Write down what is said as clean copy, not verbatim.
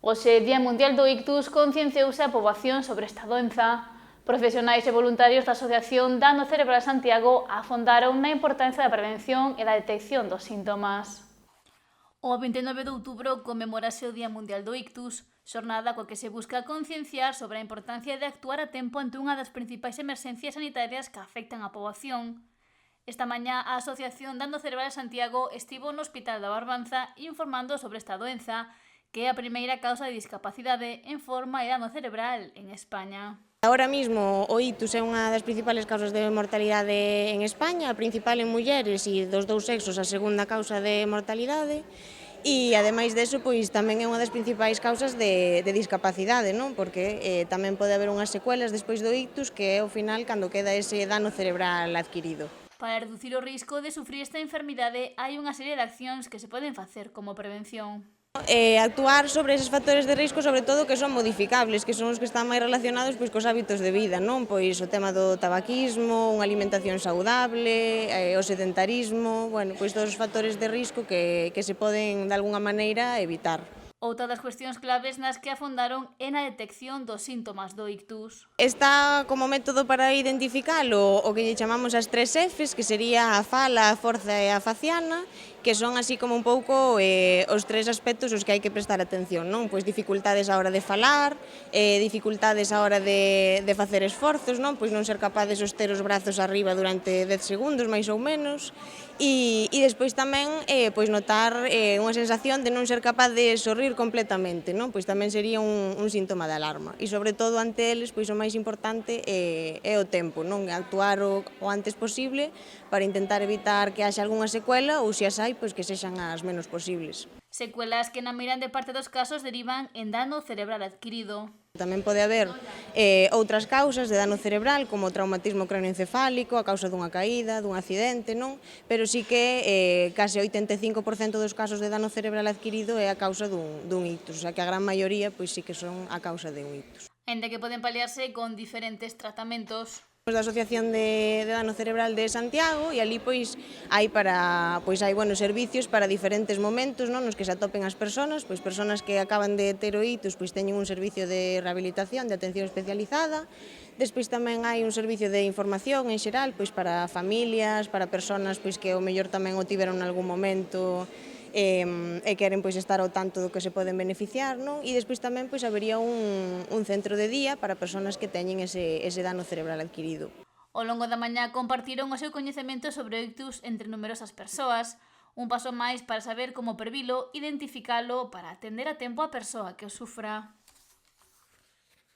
Hoxe, Día Mundial do Ictus, concienciouse a poboación sobre esta doenza. Profesionais e voluntarios da Asociación Dano Cerebral Santiago afondaron na importancia da prevención e da detección dos síntomas. O 29 de outubro conmemorase o Día Mundial do Ictus, xornada coa que se busca concienciar sobre a importancia de actuar a tempo ante unha das principais emerxencias sanitarias que afectan a poboación. Esta mañá, a Asociación Dano Cerebral Santiago estivo no Hospital da Barbanza informando sobre esta doenza, que é a primeira causa de discapacidade en forma de dano cerebral en España. Ahora mismo o ictus é unha das principales causas de mortalidade en España, a principal en mulleres e dos dous sexos a segunda causa de mortalidade e ademais deso pois tamén é unha das principais causas de discapacidade, non? Porque tamén pode haber unhas secuelas despois do ictus que é ao final cando queda ese dano cerebral adquirido. Para reducir o risco de sufrir esta enfermidade hai unha serie de accións que se poden facer como prevención. Actuar sobre eses factores de risco, sobre todo que son modificables, que son os que están máis relacionados pois cos hábitos de vida, non? Pois o tema do tabaquismo, unha alimentación saudable, o sedentarismo, bueno, pois todos os factores de risco que se poden de algunha maneira evitar. Outra das cuestións claves nas que afondaron é na detección dos síntomas do ictus. Está como método para identificalo o que lle chamamos as 3 Fs, que sería a fala, a forza e a faciana, que son así como un pouco os 3 aspectos os que hai que prestar atención, non? Pois dificultades á hora de falar, dificultades á hora de facer esforzos, non? Pois non ser capaz de soster os brazos arriba durante 10 segundos, máis ou menos, e despois tamén pois notar unha sensación de non ser capaz de sorrir completamente, non? Pois tamén sería un síntoma de alarma. E sobre todo ante eles, pois o máis importante é o tempo, non? Actuar o antes posible para intentar evitar que haxa algunha secuela ou se as hai, pois que sexan as menos posibles. Secuelas que na miran de parte dos casos derivan en dano cerebral adquirido. Tamén pode haber outras causas de dano cerebral, como o traumatismo cranioencefálico, a causa dunha caída, dun accidente, non? Pero sí que case 85% dos casos de dano cerebral adquirido é a causa dun ictus, o sea que a gran maioría pois sí que son a causa de un ictus. Aínda que poden paliarse con diferentes tratamentos. Da Asociación de Dano Cerebral de Santiago e ali pois hai buenos servicios para diferentes momentos, non, nos que se atopen as persoas que acaban de ter o ictus pois teñen un servicio de rehabilitación, de atención especializada. Despois tamén hai un servicio de información en xeral pois para familias, para persoas pois que o mellor tamén o tiveron en algún momento e queren pois estar ao tanto do que se poden beneficiar, non? E despois tamén pois habería un centro de día para persoas que teñen ese dano cerebral adquirido. Ao longo da mañá compartiron o seu coñecemento sobre o ictus entre numerosas persoas, un paso máis para saber como previlo, identificalo para atender a tempo a persoa que o sufra.